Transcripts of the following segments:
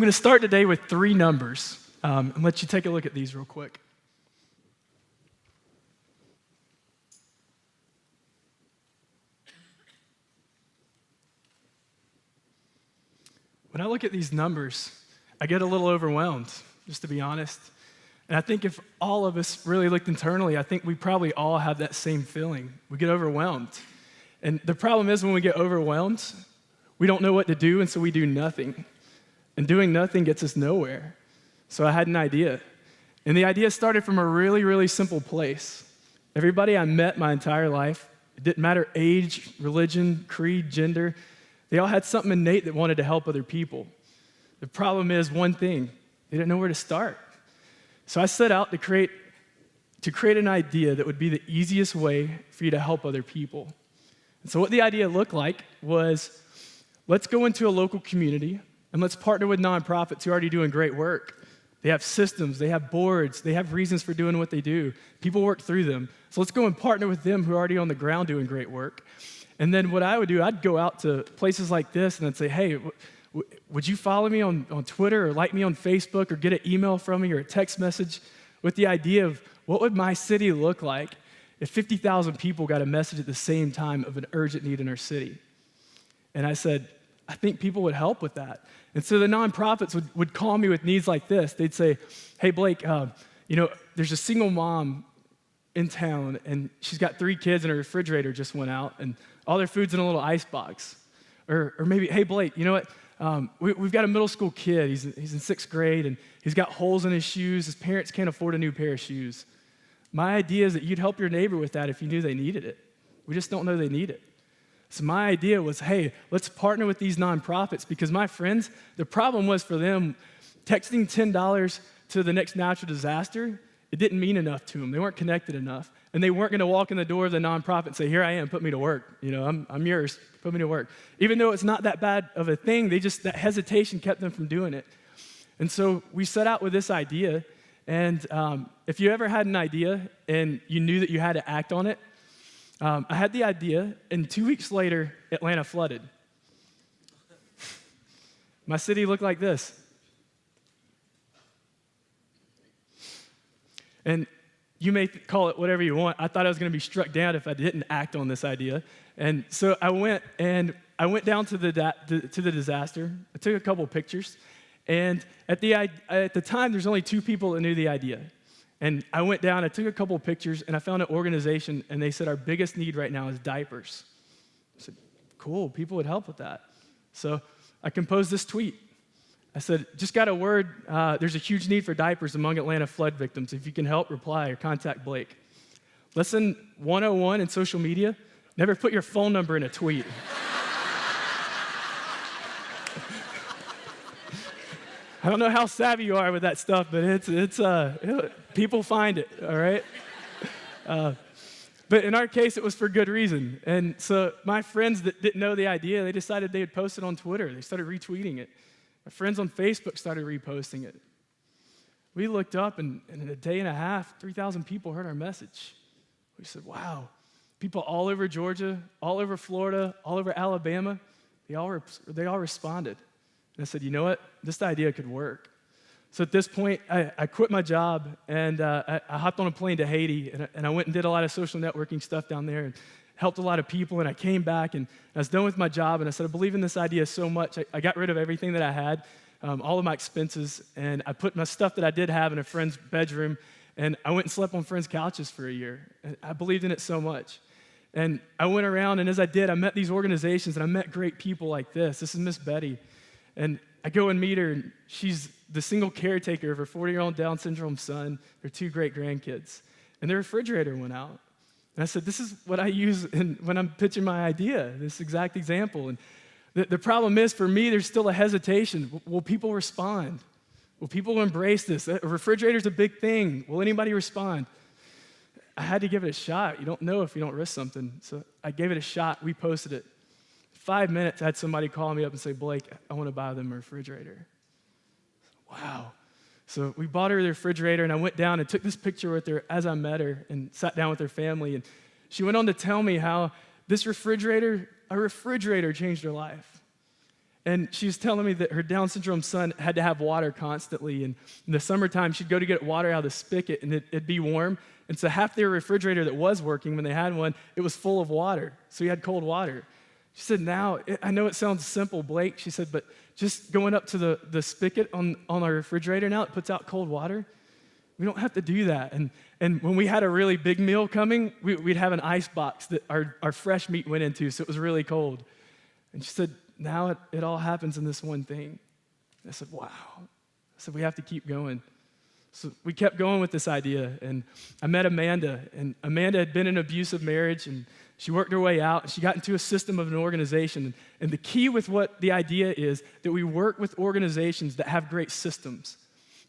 going to start today with three numbers and let you take a look at these real quick. When I look at these numbers, I get a little overwhelmed, just to be honest. And I think if all of us really looked internally, I think we probably all have that same feeling. We get overwhelmed. And the problem is when we get overwhelmed, we don't know what to do, and so we do nothing. And doing nothing gets us nowhere. So I had an idea. And the idea started from a really, really simple place. Everybody I met my entire life, it didn't matter age, religion, creed, gender, they all had something innate that wanted to help other people. The problem is one thing, they didn't know where to start. So I set out to create an idea that would be the easiest way for you to help other people. And so what the idea looked like was, let's go into a local community and let's partner with nonprofits who are already doing great work. They have systems, they have boards, they have reasons for doing what they do. People work through them. So let's go and partner with them who are already on the ground doing great work. And then what I would do, I'd go out to places like this and I'd say, hey, would you follow me on Twitter or like me on Facebook or get an email from me or a text message with the idea of what would my city look like if 50,000 people got a message at the same time of an urgent need in our city? And I said, I think people would help with that. And so the nonprofits would call me with needs like this. They'd say, hey, Blake, there's a single mom in town, and she's got 3 kids, and her refrigerator just went out, and all their food's in a little ice box. Or maybe, hey, Blake, you know what? We've got a middle school kid. He's in 6th grade, and he's got holes in his shoes. His parents can't afford a new pair of shoes. My idea is that you'd help your neighbor with that if you knew they needed it. We just don't know they need it. So my idea was, hey, let's partner with these nonprofits because my friends, the problem was for them, texting $10 to the next natural disaster, it didn't mean enough to them. They weren't connected enough. And they weren't going to walk in the door of the nonprofit and say, here I am, put me to work. I'm yours, put me to work. Even though it's not that bad of a thing, that hesitation kept them from doing it. And so we set out with this idea. And if you ever had an idea and you knew that you had to act on it, I had the idea, and 2 weeks later, Atlanta flooded. My city looked like this. And you may call it whatever you want. I thought I was going to be struck down if I didn't act on this idea. And so I went down to the disaster. I took a couple pictures. And at the time, there's only 2 people that knew the idea. And I went down, I took a couple pictures, and I found an organization, and they said, our biggest need right now is diapers. I said, cool, people would help with that. So I composed this tweet. I said, just got a word, there's a huge need for diapers among Atlanta flood victims. If you can help, reply or contact Blake. Lesson 101 in social media, never put your phone number in a tweet. I don't know how savvy you are with that stuff, but people find it, all right? But in our case, it was for good reason. And so my friends that didn't know the idea, they decided they would post it on Twitter. They started retweeting it. My friends on Facebook started reposting it. We looked up, and in a day and a half, 3,000 people heard our message. We said, wow, people all over Georgia, all over Florida, all over Alabama, they all responded. And I said, you know what? This idea could work. So at this point, I quit my job, and I hopped on a plane to Haiti, and I went and did a lot of social networking stuff down there and helped a lot of people, and I came back, and I was done with my job, and I said, I believe in this idea so much. I got rid of everything that I had, all of my expenses, and I put my stuff that I did have in a friend's bedroom, and I went and slept on friends' couches for a year. And I believed in it so much. And I went around, and as I did, I met these organizations, and I met great people like this. This is Miss Betty. And I go and meet her, and she's the single caretaker of her 40-year-old Down syndrome son, her 2 great grandkids. And their refrigerator went out. And I said, this is what I use when I'm pitching my idea, this exact example. And the problem is, for me, there's still a hesitation. Will people respond? Will people embrace this? A refrigerator's a big thing. Will anybody respond? I had to give it a shot. You don't know if you don't risk something. So I gave it a shot. We posted it. 5 minutes, I had somebody call me up and say, Blake, I want to buy them a refrigerator. Wow. So we bought her the refrigerator, and I went down and took this picture with her as I met her and sat down with her family. And she went on to tell me how a refrigerator changed her life. And she was telling me that her Down syndrome son had to have water constantly. And in the summertime, she'd go to get water out of the spigot, and it'd be warm. And so half their refrigerator that was working when they had one, it was full of water. So he had cold water. She said, now, I know it sounds simple, Blake. She said, but just going up to the spigot on our refrigerator now, it puts out cold water. We don't have to do that. And when we had a really big meal coming, we'd have an ice box that our fresh meat went into, so it was really cold. And she said, now it all happens in this one thing. I said, wow. I said, we have to keep going. So we kept going with this idea, and I met Amanda, and Amanda had been in an abusive marriage, and she worked her way out, and she got into a system of an organization. And the key with what the idea is that we work with organizations that have great systems,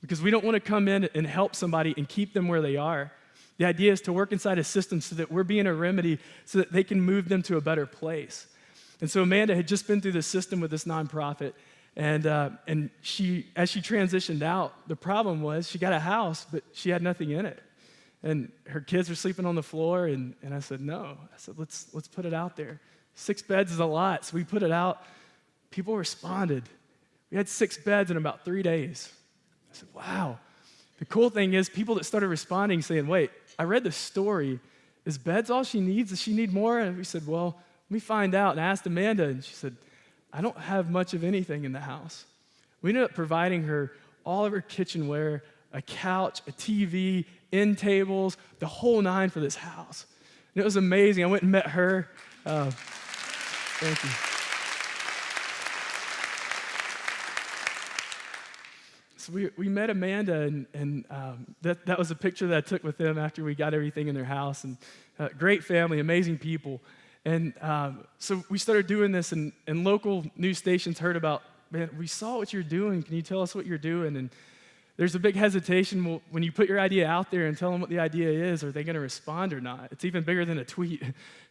because we don't want to come in and help somebody and keep them where they are. The idea is to work inside a system so that we're being a remedy so that they can move them to a better place. And so Amanda had just been through the system with this nonprofit, and she, as she transitioned out, the problem was she got a house, but she had nothing in it. And her kids were sleeping on the floor, and I said, no. I said, let's put it out there. 6 beds is a lot, so we put it out. People responded. We had 6 beds in about 3 days. I said, wow. The cool thing is people that started responding saying, wait, I read the story. Is beds all she needs? Does she need more? And we said, well, let me find out. And I asked Amanda, and she said, I don't have much of anything in the house. We ended up providing her all of her kitchenware, a couch, a TV, end tables, the whole 9 for this house. And it was amazing. I went and met her. Thank you. So we met Amanda, and that was a picture that I took with them after we got everything in their house. And great family, amazing people. And so we started doing this, and local news stations heard about, man, we saw what you're doing. Can you tell us what you're doing? And there's a big hesitation when you put your idea out there and tell them what the idea is, are they going to respond or not? It's even bigger than a tweet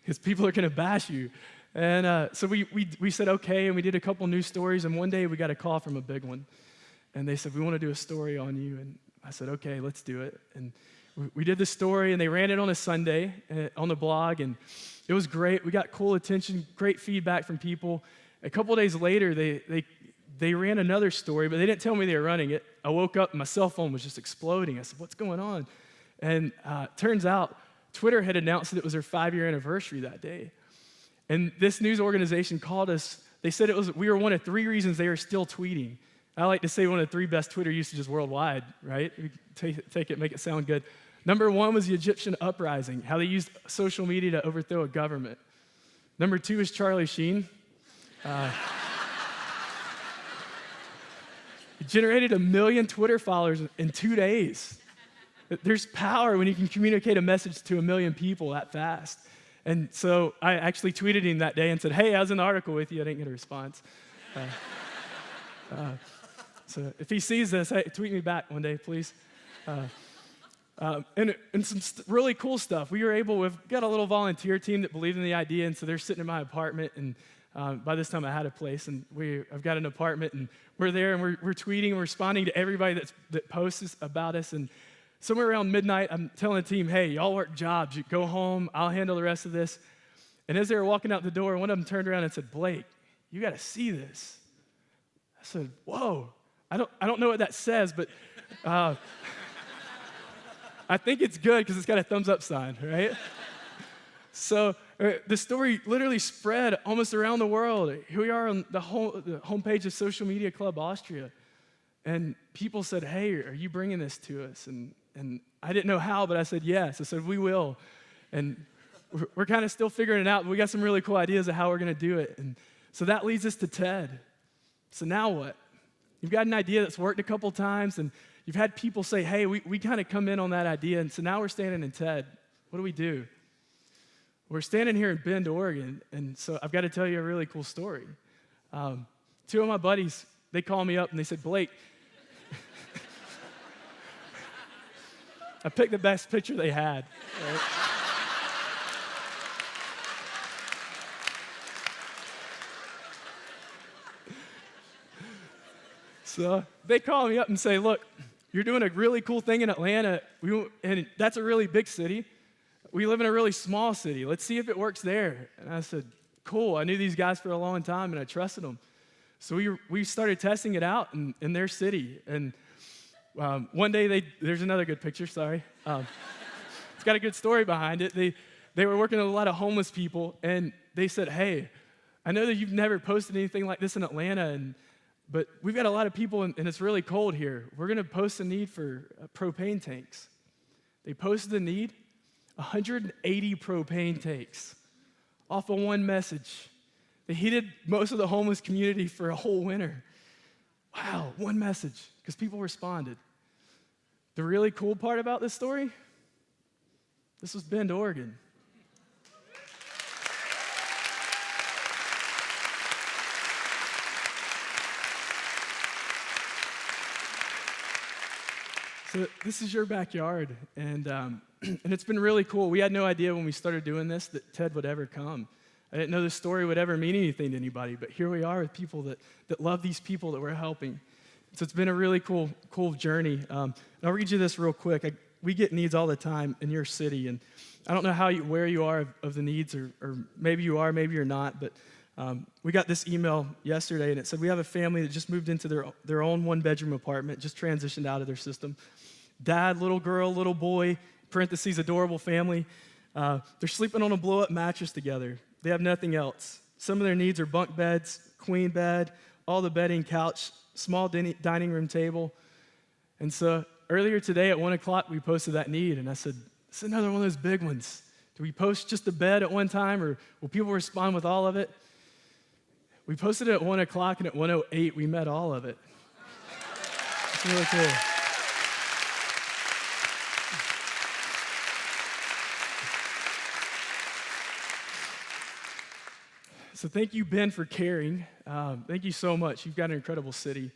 because people are going to bash you. And so we said, okay, and we did a couple news stories, and one day we got a call from a big one. And they said, we want to do a story on you. And I said, okay, let's do it. And we did the story, and they ran it on a Sunday on the blog, and it was great. We got cool attention, great feedback from people. A couple days later, they ran another story, but they didn't tell me they were running it. I woke up, and my cell phone was just exploding. I said, what's going on? And turns out Twitter had announced that it was their 5-year anniversary that day. And this news organization called us. They said we were one of 3 reasons they were still tweeting. I like to say one of the 3 best Twitter usages worldwide, right? Take it, make it sound good. Number 1 was the Egyptian uprising, how they used social media to overthrow a government. Number 2 is Charlie Sheen. It generated 1 million Twitter followers in 2 days. There's power when you can communicate a message to 1 million people that fast. And so I actually tweeted him that day and said, hey, I was in the article with you. I didn't get a response. So if he sees this, hey, tweet me back one day, please. And some really cool stuff. We've got a little volunteer team that believed in the idea, and so they're sitting in my apartment, and by this time I had a place, and I've got an apartment, and we're there, and we're tweeting, and we're responding to everybody that posts about us, and somewhere around midnight, I'm telling the team, hey, y'all work jobs. You go home. I'll handle the rest of this. And as they were walking out the door, one of them turned around and said, Blake, you got to see this. I said, whoa. I don't know what that says, but I think it's good because it's got a thumbs up sign, right? So the story literally spread almost around the world. Here we are on the homepage of Social Media Club Austria. And people said, hey, are you bringing this to us? And I didn't know how, but I said, yes. I said, we will. And we're kind of still figuring it out, but we got some really cool ideas of how we're going to do it. And so that leads us to TED. So now what? You've got an idea that's worked a couple times, and you've had people say, hey, we kind of come in on that idea, and so now we're standing in TED. What do we do? We're standing here in Bend, Oregon, and so I've got to tell you a really cool story. 2 of my buddies, they called me up, and they said, Blake, I picked the best picture they had. Right? So they call me up and say, look, you're doing a really cool thing in Atlanta, and that's a really big city. We live in a really small city. Let's see if it works there. And I said, cool. I knew these guys for a long time, and I trusted them. So we started testing it out in their city. And one day, there's another good picture, sorry. It's got a good story behind it. They were working with a lot of homeless people, and they said, hey, I know that you've never posted anything like this in Atlanta, but we've got a lot of people, and it's really cold here. We're going to post a need for propane tanks. They posted the need, 180 propane tanks off of one message. They heated most of the homeless community for a whole winter. Wow, one message, because people responded. The really cool part about this story, this was Bend, Oregon. So this is your backyard, and it's been really cool. We had no idea when we started doing this that Ted would ever come. I didn't know this story would ever mean anything to anybody, but here we are with people that love these people that we're helping. So it's been a really cool journey. And I'll read you this real quick. We get needs all the time in your city, and I don't know where you are of the needs, or maybe you are, maybe you're not, but we got this email yesterday, and it said, we have a family that just moved into their own one-bedroom apartment, just transitioned out of their system. Dad, little girl, little boy, parentheses, adorable family. They're sleeping on a blow-up mattress together. They have nothing else. Some of their needs are bunk beds, queen bed, all the bedding, couch, small dining room table. And so earlier today at 1 o'clock, we posted that need, and I said, it's another one of those big ones. Do we post just the bed at one time, or will people respond with all of it? We posted it at 1 o'clock, and at 1:08, we met all of it. It's really cool. So thank you, Ben, for caring. Thank you so much. You've got an incredible city.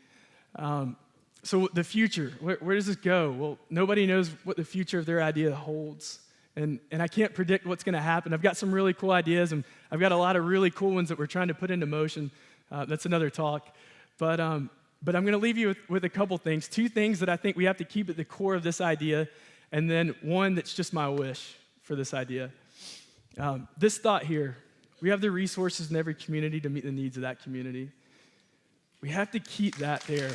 So the future, where does this go? Well, nobody knows what the future of their idea holds. And I can't predict what's going to happen. I've got some really cool ideas, and I've got a lot of really cool ones that we're trying to put into motion. That's another talk. But I'm going to leave you with a couple things. 2 things that I think we have to keep at the core of this idea, and then one that's just my wish for this idea. This thought here, we have the resources in every community to meet the needs of that community. We have to keep that there.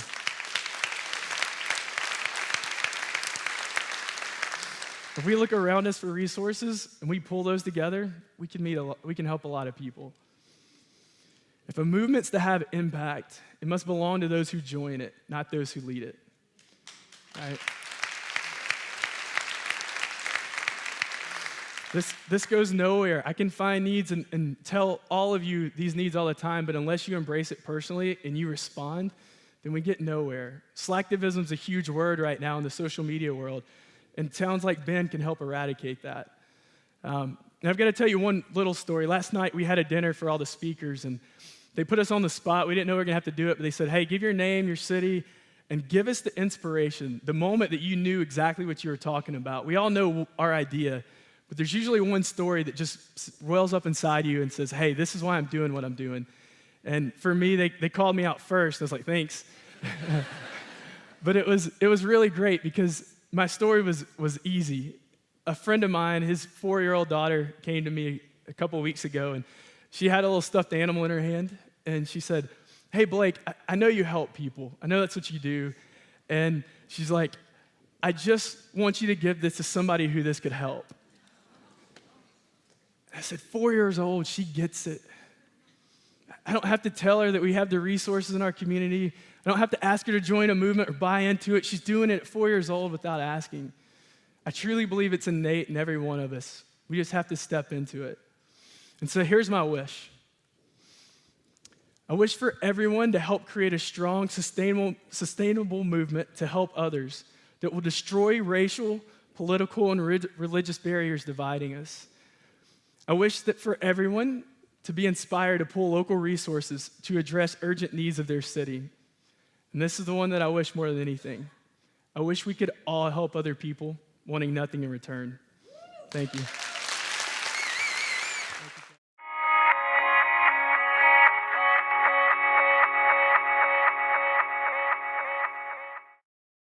If we look around us for resources and we pull those together, we can help a lot of people. If a movement's to have impact, it must belong to those who join it, not those who lead it. Right? This goes nowhere. I can find needs and tell all of you these needs all the time, but unless you embrace it personally and you respond, then we get nowhere. Slacktivism is a huge word right now in the social media world, and towns like Bend can help eradicate that. And I've got to tell you one little story. Last night we had a dinner for all the speakers, and they put us on the spot. We didn't know we were going to have to do it, but they said, hey, give your name, your city, and give us the inspiration, the moment that you knew exactly what you were talking about. We all know our idea, but there's usually one story that just wells up inside you and says, hey, this is why I'm doing what I'm doing. And for me, they called me out first. I was like, thanks. But it was really great because my story was easy. A friend of mine, his 4-year-old daughter came to me a couple of weeks ago, and she had a little stuffed animal in her hand, and she said, hey, Blake, I know you help people. I know that's what you do. And she's like, I just want you to give this to somebody who this could help. I said, 4 years old, she gets it. I don't have to tell her that we have the resources in our community. I don't have to ask her to join a movement or buy into it. She's doing it at 4 years old without asking. I truly believe it's innate in every one of us. We just have to step into it. And so here's my wish. I wish for everyone to help create a strong, sustainable movement to help others that will destroy racial, political, and religious barriers dividing us. I wish that for everyone to be inspired to pull local resources to address urgent needs of their city. And this is the one that I wish more than anything. I wish we could all help other people, wanting nothing in return. Thank you.